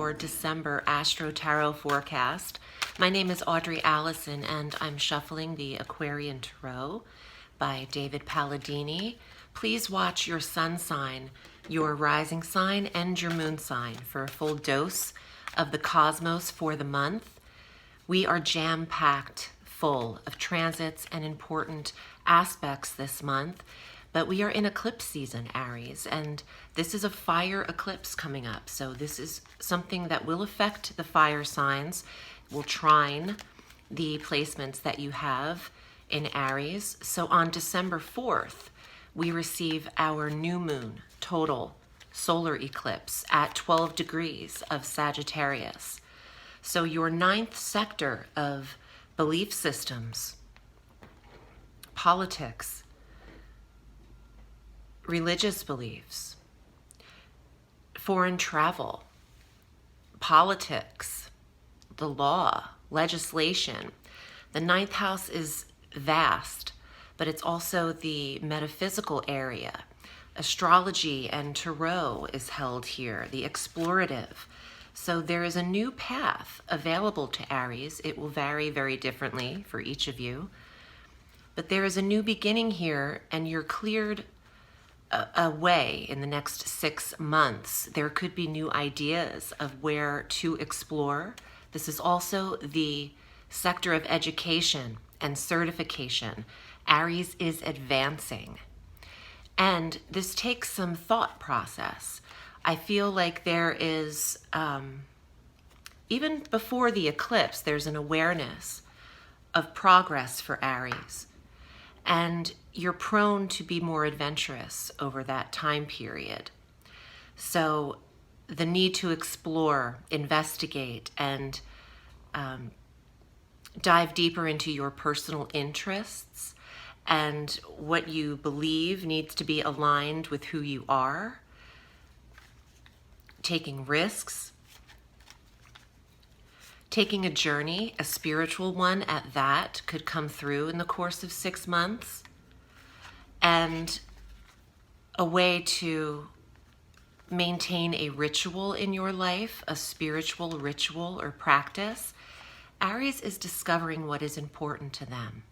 your December Astro Tarot Forecast. My name is Audrey Alison, and I'm shuffling the Aquarian Tarot by David Palladini. Please watch your sun sign, your rising sign, and your moon sign for a full dose of the cosmos for the month. We are jam-packed full of transits and important aspects this month. But we are in eclipse season, Aries, and this is a fire eclipse coming up. So this is something that will affect the fire signs, will trine the placements that you have in Aries. So on December 4th, we receive our new moon total solar eclipse at 12 degrees of Sagittarius. So your ninth sector of belief systems, politics, religious beliefs, foreign travel, politics, the law, legislation. The ninth house is vast, but it's also the metaphysical area. Astrology and tarot is held here, the explorative. So there is a new path available to Aries. It will vary very differently for each of you. But there is a new beginning here, and you're cleared away in the next 6 months. There could be new ideas of where to explore. This is also the sector of education and certification. Aries is advancing. And this takes some thought process. I feel like there is, even before the eclipse, there's an awareness of progress for Aries. And you're prone to be more adventurous over that time period. So the need to explore, investigate, and dive deeper into your personal interests and what you believe needs to be aligned with who you are, taking risks, taking a journey, a spiritual one at that, could come through in the course of 6 months, and a way to maintain a ritual in your life, a spiritual ritual or practice. Aries is discovering what is important to them.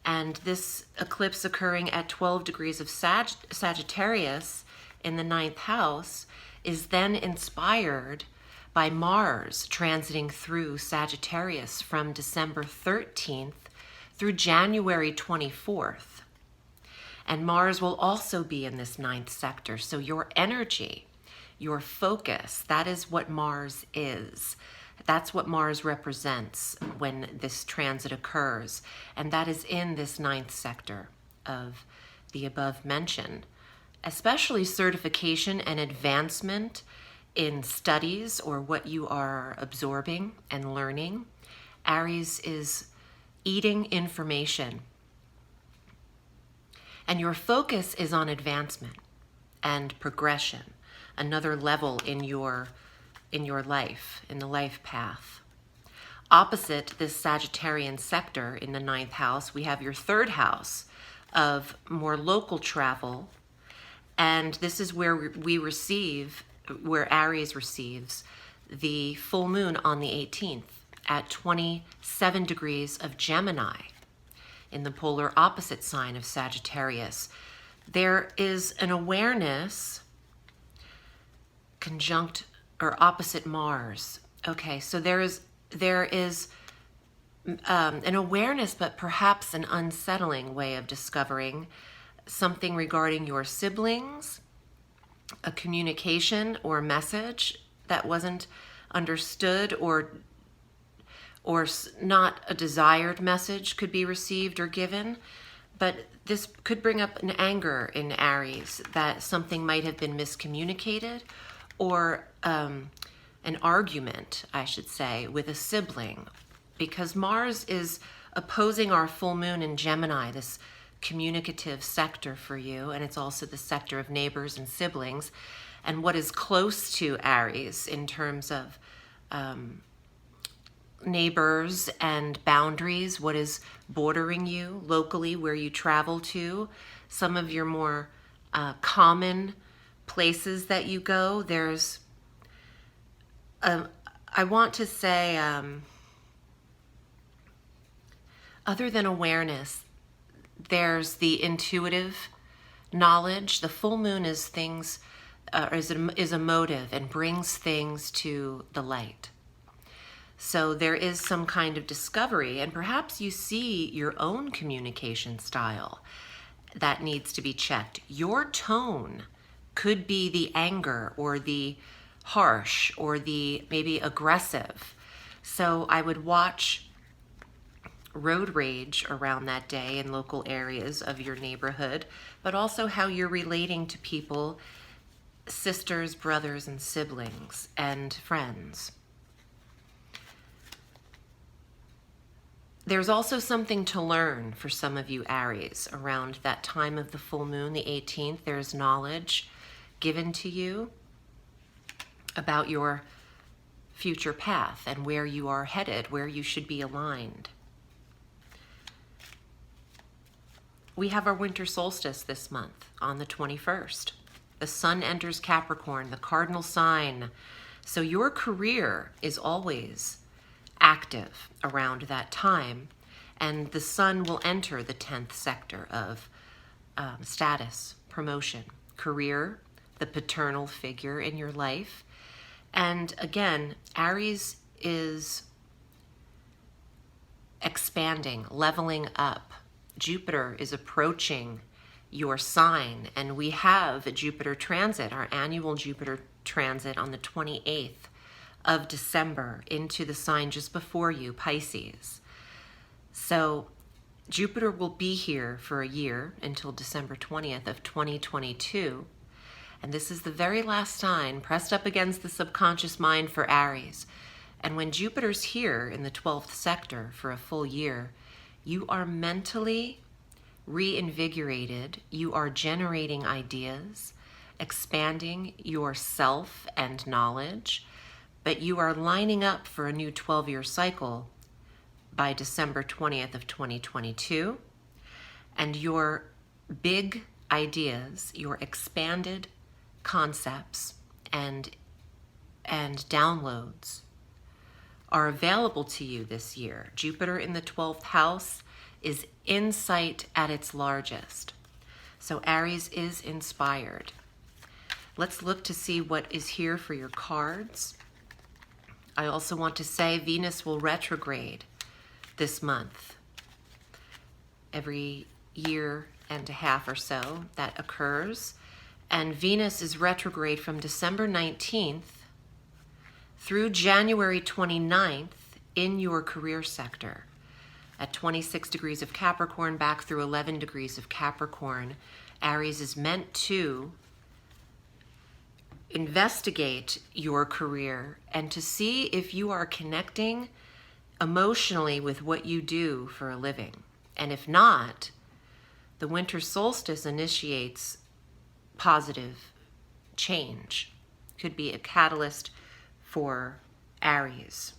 And this eclipse occurring at 12 degrees of Sagittarius in the ninth house is then inspired by Mars transiting through Sagittarius from December 13th through January 24th. And Mars will also be in this ninth sector. So your energy, your focus, that is what Mars is. That's what Mars represents when this transit occurs. And that is in this ninth sector of the above mentioned. Especially certification and advancement in studies or what you are absorbing and learning. Aries is eating information. And your focus is on advancement and progression, another level in your life, in the life path. Opposite this Sagittarian sector in the ninth house, we have your third house of more local travel. And this is where where Aries receives the full moon on the 18th at 27 degrees of Gemini in the polar opposite sign of Sagittarius. There is an awareness conjunct or opposite Mars. Okay, so there is an awareness, but perhaps an unsettling way of discovering something regarding your siblings, a communication or message that wasn't understood, or not a desired message could be received or given. But this could bring up an anger in Aries that something might have been miscommunicated, or an argument, I should say, with a sibling, because Mars is opposing our full moon in Gemini, this communicative sector for you, and it's also the sector of neighbors and siblings, and what is close to Aries in terms of neighbors and boundaries, what is bordering you locally, where you travel to, some of your more common places that you go. There's I want to say, other than awareness, there's the intuitive knowledge. The full moon is things, is a motive and brings things to the light. So there is some kind of discovery, and perhaps you see your own communication style that needs to be checked. Your tone could be the anger or the harsh or the maybe aggressive. So I would watch road rage around that day in local areas of your neighborhood, but also how you're relating to people, sisters, brothers, and siblings, and friends. There's also something to learn for some of you Aries around that time of the full moon, the 18th. There's knowledge given to you about your future path and where you are headed, where you should be aligned. We have our winter solstice this month on the 21st. The sun enters Capricorn, the cardinal sign. So your career is always active around that time, and the sun will enter the 10th sector of status, promotion, career, the paternal figure in your life. And again, Aries is expanding, leveling up. Jupiter is approaching your sign, and we have a Jupiter transit, our annual Jupiter transit on the 28th of December into the sign just before you, Pisces. So Jupiter will be here for a year until December 20th of 2022. And this is the very last sign pressed up against the subconscious mind for Aries. And when Jupiter's here in the 12th sector for a full year, you are mentally reinvigorated. You are generating ideas, expanding yourself and knowledge, but you are lining up for a new 12-year cycle by December 20th of 2022. And your big ideas, your expanded concepts and downloads are available to you this year. Jupiter in the 12th house is insight at its largest. So Aries is inspired. Let's look to see what is here for your cards. I also want to say Venus will retrograde this month. Every year and a half or so that occurs. And Venus is retrograde from December 19th through January 29th in your career sector. At 26 degrees of Capricorn, back through 11 degrees of Capricorn, Aries is meant to investigate your career and to see if you are connecting emotionally with what you do for a living. And if not, the winter solstice initiates positive change. Could be a catalyst for Aries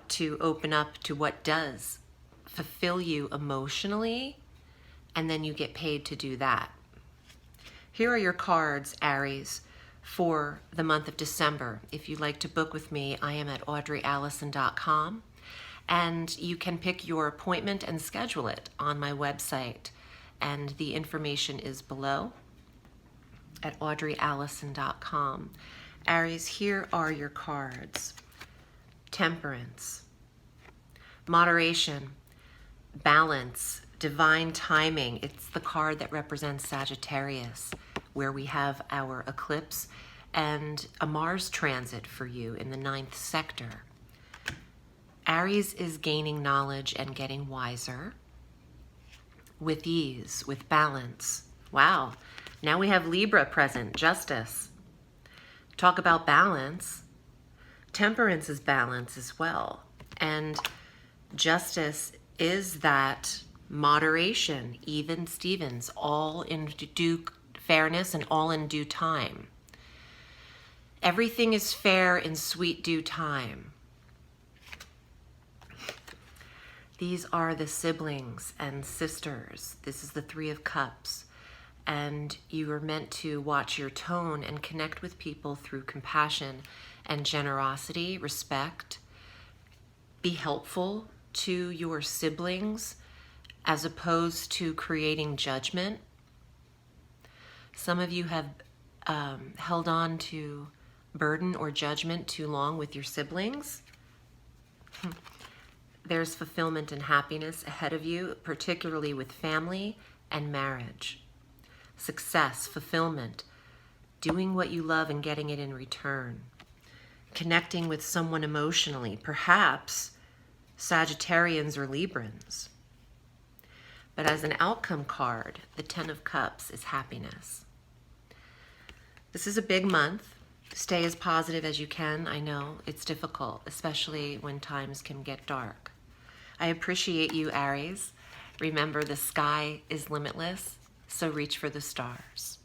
to open up to what does fulfill you emotionally, and then you get paid to do that. Here are your cards, Aries, for the month of December. If you'd like to book with me, I am at audreyalison.com, and you can pick your appointment and schedule it on my website, and the information is below at audreyalison.com. Aries, here are your cards. Temperance, moderation, balance, divine timing. It's the card that represents Sagittarius, where we have our eclipse and a Mars transit for you in the 9th sector. Aries is gaining knowledge and getting wiser with ease, with balance. Wow. Now we have Libra present, justice. Talk about balance. Temperance is balance as well. And justice is that moderation, even Stevens, all in due fairness and all in due time. Everything is fair in sweet due time. These are the siblings and sisters. This is the 3 of Cups. and you are meant to watch your tone and connect with people through compassion and generosity, respect. Be helpful to your siblings as opposed to creating judgment. Some of you have held on to burden or judgment too long with your siblings. There's fulfillment and happiness ahead of you, particularly with family and marriage. Success, fulfillment, doing what you love and getting it in return. Connecting with someone emotionally, perhaps Sagittarians or Librans. But as an outcome card, the Ten of Cups is happiness. This is a big month. Stay as positive as you can. I know it's difficult, especially when times can get dark. I appreciate you, Aries. Remember, the sky is limitless, so reach for the stars.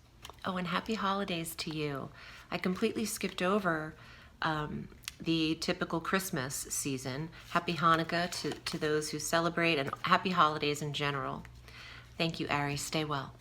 Oh, and happy holidays to you. I completely skipped over the typical Christmas season. Happy Hanukkah to those who celebrate, and happy holidays in general. Thank you, Aries. Stay well.